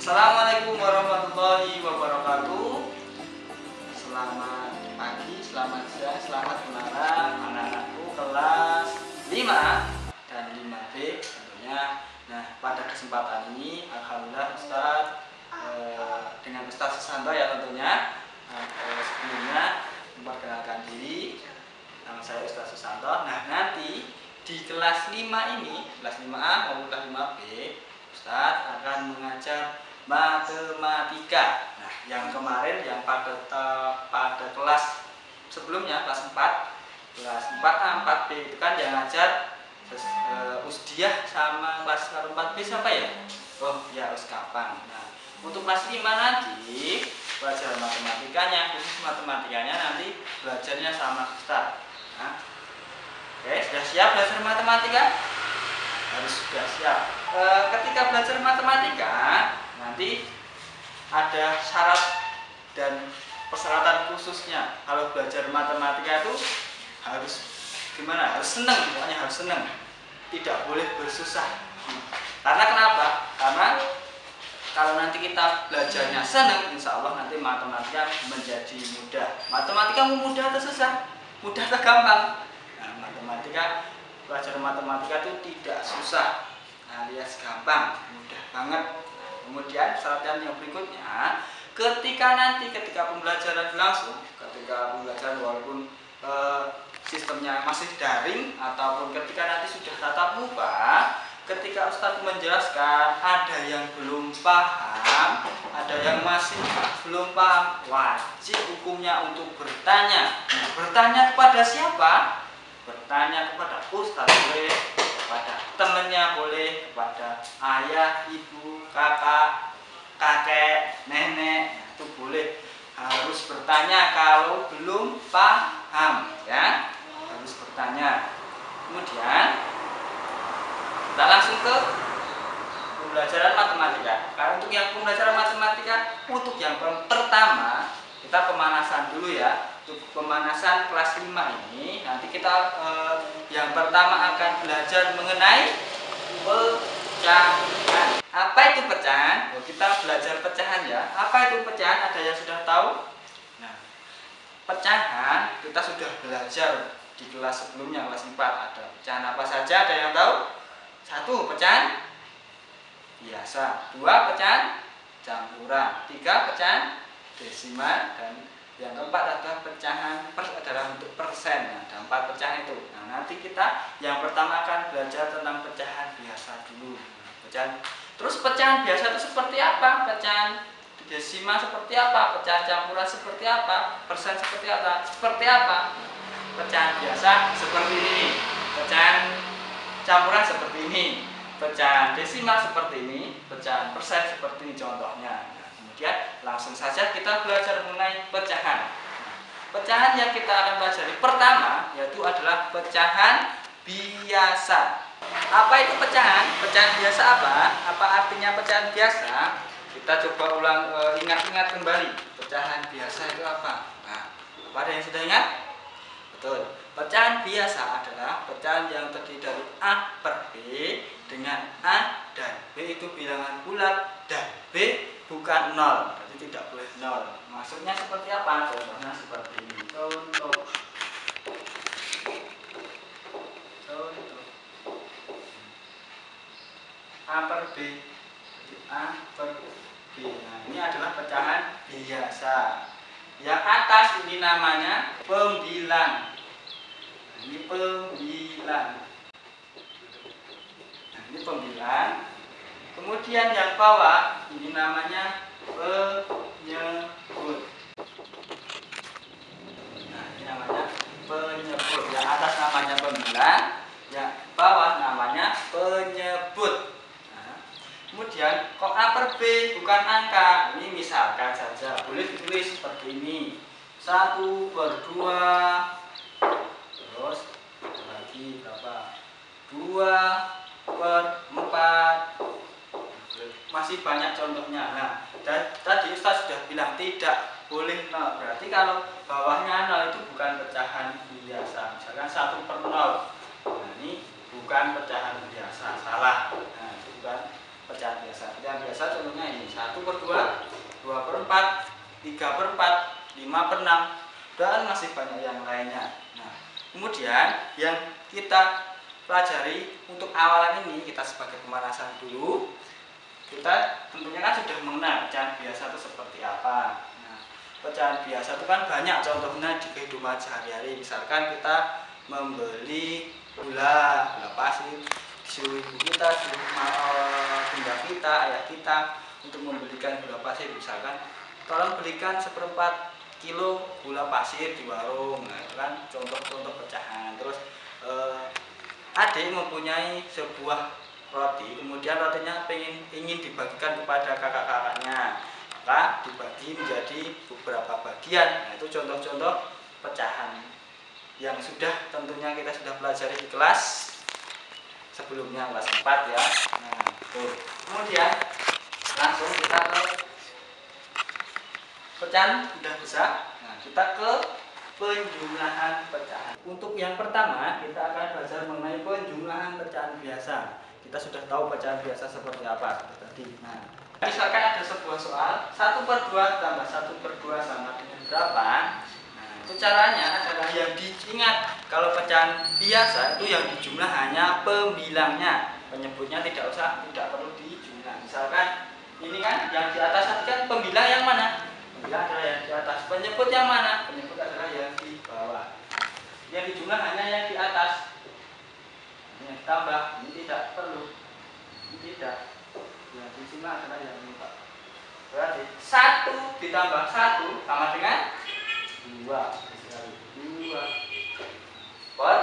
Assalamualaikum warahmatullahi wabarakatuh. Selamat pagi, selamat siang, selamat melarang anak-anakku kelas 5 dan 5B tentunya. Nah, pada kesempatan ini alhamdulillah dengan Ustadz Susanto ya tentunya. Sebelumnya memperkenalkan diri, nama saya Ustadz Susanto. Nah, nanti di kelas 5 ini, kelas 5A maupun kelas 5B, Ustadz akan mengajar matematika. Nah, yang kemarin yang pada kelas sebelumnya kelas 4A 4B itu kan yang ngajar Usdiah sama kelas 4B siapa ya? Oh ya, Uskapang. Nah, untuk kelas 5 nanti pelajaran matematikanya, khusus matematikanya nanti belajarnya sama Ustadz. Nah, oke, sudah siap belajar matematika? Harus sudah siap. Ketika belajar matematika nanti ada syarat dan persyaratan khususnya. Kalau belajar matematika itu harus gimana? Harus senang, pokoknya harus senang. Tidak boleh bersusah. Karena kenapa? Karena kalau nanti kita belajarnya senang, insya Allah nanti matematika menjadi mudah. Matematika mudah atau susah? Mudah atau gampang? Nah, pelajaran matematika itu tidak susah, alias gampang, mudah banget. Kemudian syarat yang berikutnya, ketika pembelajaran berlangsung, ketika pembelajaran walaupun sistemnya masih daring ataupun ketika nanti sudah tatap muka, ketika Ustadz menjelaskan ada yang belum paham, ada yang masih belum paham, wajib hukumnya untuk bertanya. Bertanya kepada siapa? Bertanya kepada Ustadz boleh, kepada temannya boleh, kepada ayah, ibu, kakak, kakek, nenek, itu boleh. Harus bertanya kalau belum paham, ya, harus bertanya. Kemudian kita langsung ke pembelajaran matematika. Karena untuk yang pembelajaran matematika, untuk yang pertama kita pemanasan dulu ya. Untuk pemanasan kelas 5 ini nanti kita yang pertama akan belajar mengenai pecahan. Apa itu pecahan? Oh, kita belajar pecahan ya. Apa itu pecahan? Ada yang sudah tahu? Nah, pecahan kita sudah belajar di kelas sebelumnya, kelas 4. Ada pecahan apa saja? Ada yang tahu? 1. Pecahan biasa. 2. Pecahan campuran. 3. Pecahan desimal. Dan yang keempat adalah pecahan dalam bentuk persen. Nah, ada 4 pecahan itu. Nah, nanti kita yang pertama akan belajar tentang pecahan biasa dulu. Terus pecahan biasa itu seperti apa? Pecahan desimal seperti apa? Pecahan campuran seperti apa? Persen seperti apa? Seperti apa? Pecahan biasa seperti ini. Pecahan campuran seperti ini. Pecahan desimal seperti ini. Pecahan persen seperti ini contohnya. Kemudian langsung saja kita belajar mengenai pecahan. Pecahan yang kita akan pelajari pertama yaitu adalah pecahan biasa. Apa itu pecahan? Pecahan biasa apa? Apa artinya pecahan biasa? Kita coba ingat-ingat kembali. Pecahan biasa itu apa? Nah, ada yang sudah ingat? Betul. Pecahan biasa adalah pecahan yang terdiri dari A per B dengan A dan B itu bilangan bulat dan B bukan 0, jadi tidak boleh 0. Maksudnya seperti apa? Contohnya seperti ini. Contoh. A per B. Jadi A per B. Nah, ini adalah pecahan biasa. Yang atas ini namanya pembilang. Nah, ini pembilang. Nah, ini pembilang. Kemudian yang bawah ini namanya penyebut. Nah, ini namanya penyebut. Yang atas namanya pembilang, yang bawah namanya penyebut. Nah, kemudian kok A per B bukan angka? Ini misalkan saja, boleh ditulis seperti ini. 1 per 2, terus lagi berapa? 2 per 4. Masih banyak contohnya. Nah, tadi Ustaz sudah bilang tidak boleh 0. Berarti kalau bawahnya 0 itu bukan pecahan biasa. Misalkan 1 per 0. Nah, ini bukan pecahan biasa. Salah. Nah, itu bukan pecahan biasa. Pecahan biasa contohnya ini 1/2, 2/4, 3/4, 5/6, dan masih banyak yang lainnya. Nah, kemudian yang kita pelajari untuk awalan ini, kita sebagai pemanasan dulu, kita tentunya kan sudah mengenal pecahan biasa itu seperti apa. Nah, pecahan biasa itu kan banyak contohnya di kehidupan sehari-hari. Misalkan kita membeli gula pasir, disuruh ibu kita, bunda kita, ayah kita untuk membelikan gula pasir. Misalkan tolong belikan 1/4 kilo gula pasir di warung. Nah, itu kan contoh-contoh pecahan. Terus adik mempunyai sebuah roti, kemudian rotinya ingin dibagikan kepada kakak-kakaknya, maka dibagi menjadi beberapa bagian. Nah, itu contoh-contoh pecahan yang sudah tentunya kita sudah pelajari di kelas sebelumnya, kelas 4 ya. Nah, tuh. Kemudian langsung kita ke pecahan sudah bisa. Nah, kita ke penjumlahan pecahan. Untuk yang pertama kita akan belajar mengenai penjumlahan pecahan biasa. Kita sudah tahu pecahan biasa seperti apa tadi. Nah, misalkan ada sebuah soal 1/2 tambah 1/2 sama dengan berapa? Nah, itu caranya adalah yang diingat. Kalau pecahan biasa itu yang dijumlah hanya pembilangnya, penyebutnya tidak perlu dijumlah. Misalkan ini kan yang di atas tadi kan pembilang yang mana? Pembilang adalah yang di atas. Penyebut yang mana? Penyebut adalah yang di bawah. Yang dijumlah hanya yang di atas. Yang ditambah ini tidak perlu. Ini tidak. Yang dijumlah adalah yang ini, Pak. Berarti 1 ditambah 1 sama dengan 2. 2 per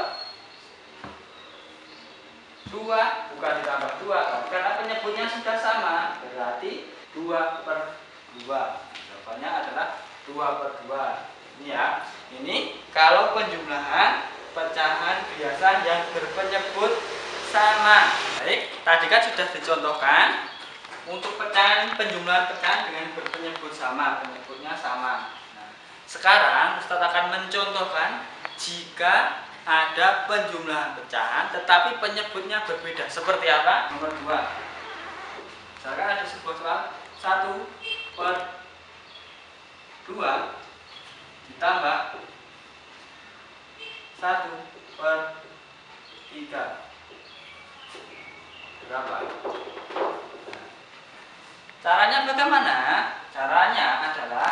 2, bukan ditambah 2. Karena penyebutnya sudah sama, berarti 2/2. Jawabannya adalah 2/2. Ini ya. Ini kalau penjumlahan pecahan biasa yang berpenyebut sama. Baik, tadi kan sudah dicontohkan untuk penjumlahan pecahan dengan berpenyebut sama, penyebutnya sama. Nah, sekarang Ustadz akan mencontohkan jika ada penjumlahan pecahan tetapi penyebutnya berbeda. Seperti apa? Nomor 2. Misalkan ada sebuah soal 1/2 ditambah 1/3 berapa? Caranya bagaimana? Caranya adalah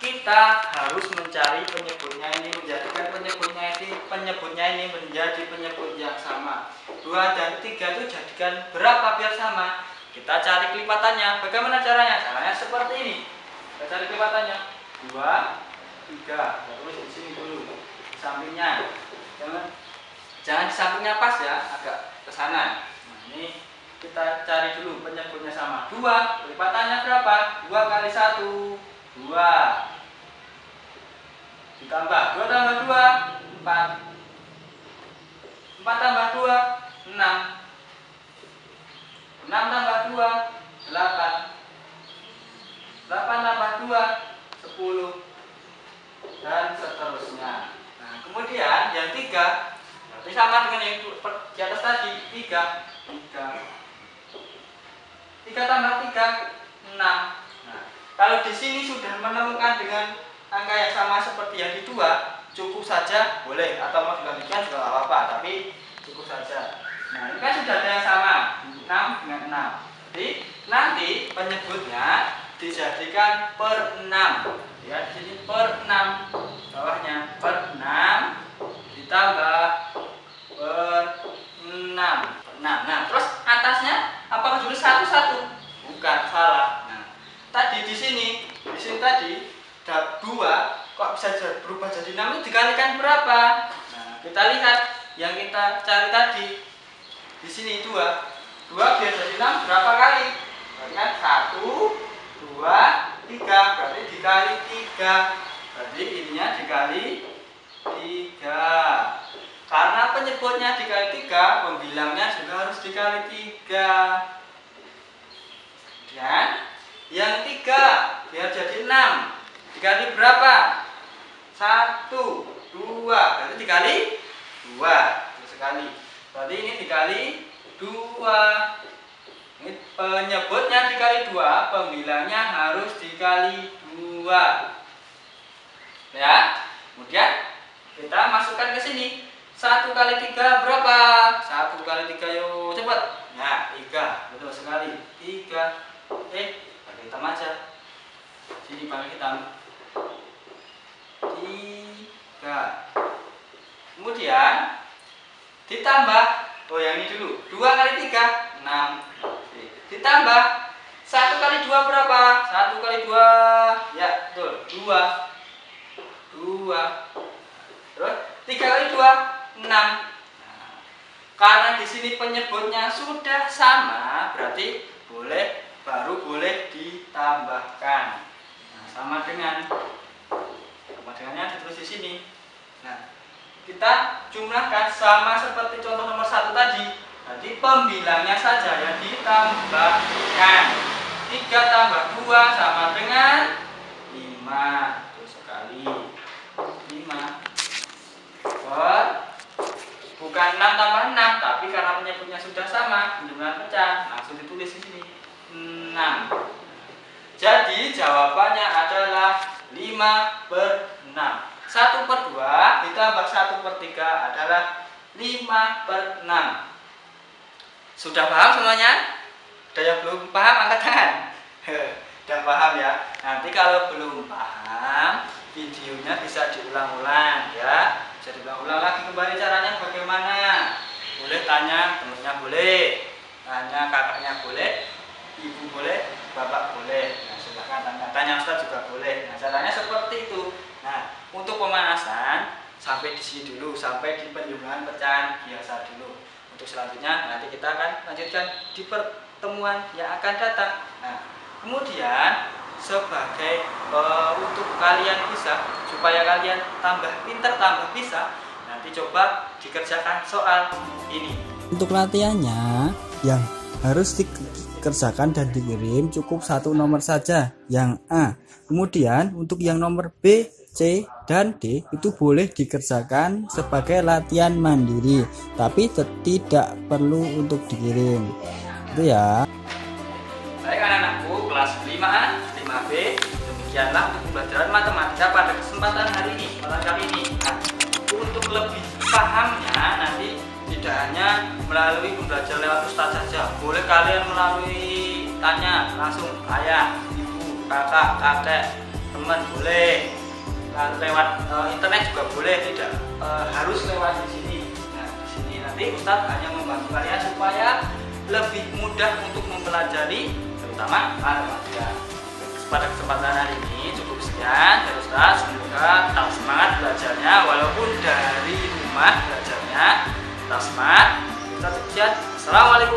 kita harus mencari penyebutnya ini, menjadikan penyebutnya ini menjadi penyebut yang sama. 2 dan 3 itu jadikan berapa biar sama? Kita cari kelipatannya. Bagaimana caranya? Caranya seperti ini. Kita cari kelipatannya. 2, 3. Terus di sini dulu. Di sampingnya. Jangan di sampingnya pas ya, agak ke sana. Nah, ini kita cari dulu penyebutnya sama. 2, kelipatannya berapa? 2 kali 1, 2. Ditambah 2 tambah 2, 4. 4 tambah 2, 6. 6 tambah 2, 8. 8 tambah 2, 10. Dan seterusnya. Nah, kemudian yang 3 berarti sama dengan yang di atas tadi. 3 tambah 3, 6. Nah, kalau di sini sudah menemukan dengan angka yang sama seperti yang di 2, cukup saja boleh, atau mau digantikan juga tidak apa-apa, tapi cukup saja. Nah, ini kan sudah ada yang sama, 6 dengan 6. Jadi nanti penyebutnya dijadikan per 6. Ya, di sini per 6. Bawahnya per 6 ditambah per 6. Nah, terus atasnya apakah dulu 1? Bukan, salah. Nah, tadi di sini tadi ada 2, kok bisa berubah jadi 6 itu dikalikan berapa? Nah, kita lihat yang kita cari tadi. Di sini 2 biar jadi 6 berapa kali? Berarti kan 1, 2, 3, berarti dikali 3. Berarti ininya dikali 3. Karena penyebutnya dikali 3, pembilangnya juga harus dikali 3. Dan yang 3 biar jadi 6 dikali berapa? 1, 2, berarti dikali 2. Itu sekali. Berarti ini dikali 2. Penyebutnya dikali 2, pembilangnya harus dikali 2. Ya. Kemudian kita masukkan ke sini. 1 kali 3 berapa? 1 kali 3 yuk cepat. Ya, 3. Betul sekali. 3. Pakai hitam aja. Sini pakai hitam. 3. Kemudian ditambah. Oh, yang ini dulu. 2 kali 3 6. Ditambah 1 kali 2 berapa? 1 kali 2. Ya, betul. 2. Terus 3 kali 2 6. Nah, karena di sini penyebutnya sudah sama, berarti baru boleh ditambahkan. Nah, sama dengannya ditulis di sini. Nah, kita jumlahkan sama seperti contoh nomor 1 tadi. Jadi pembilangnya saja yang ditambahkan. 3 tambah 2 sama dengan 5. Betul sekali. 5. Bukan 6 tambah 6, tapi karena penyebutnya sudah sama, penjumlahan pecah, langsung ditulis di sini 6. Jadi jawabannya adalah 5/6. 1/2 ditambah 1/3 adalah 5/6. Sudah paham semuanya? Ada yang belum paham angkat tangan. Sudah paham ya? Nanti kalau belum paham, videonya bisa diulang-ulang ya. Bisa diulang-ulang lagi kembali caranya bagaimana. Boleh tanya temennya, boleh tanya kakaknya, boleh ibu, boleh bapak, boleh. Nah, silahkan tanya Ustaz juga boleh. Nah, caranya seperti itu. Nah, untuk pemanasan sampai di sini dulu, sampai di penjumlahan pecahan biasa dulu. Untuk selanjutnya nanti kita akan lanjutkan di pertemuan yang akan datang. Nah, kemudian sebagai untuk kalian bisa, supaya kalian tambah pintar, tambah bisa, nanti coba dikerjakan soal ini. Untuk latihannya yang harus dikerjakan dan dikirim cukup 1 nomor saja, yang A. Kemudian untuk yang nomor B, C, dan D itu boleh dikerjakan sebagai latihan mandiri, tapi tidak perlu untuk dikirim. Itu ya. Baik anak-anakku kelas 5A, 5B, demikianlah untuk pembelajaran matematika pada kesempatan hari ini, pada kali ini. Nah, untuk lebih pahamnya nanti tidak hanya melalui pembelajaran lewat Ustaz saja, boleh kalian melalui tanya langsung ayah, ibu, kakak, teman, boleh lewat internet juga boleh, tidak harus lewat di sini. Nah, di sini nanti Ustaz hanya membantu kalian supaya lebih mudah untuk mempelajari terutama matematika. Pada kesempatan hari ini cukup sekian dari Ustaz. Semoga tetap semangat belajarnya walaupun dari rumah belajarnya. Tetap semangat. Kita sekian. Assalamualaikum.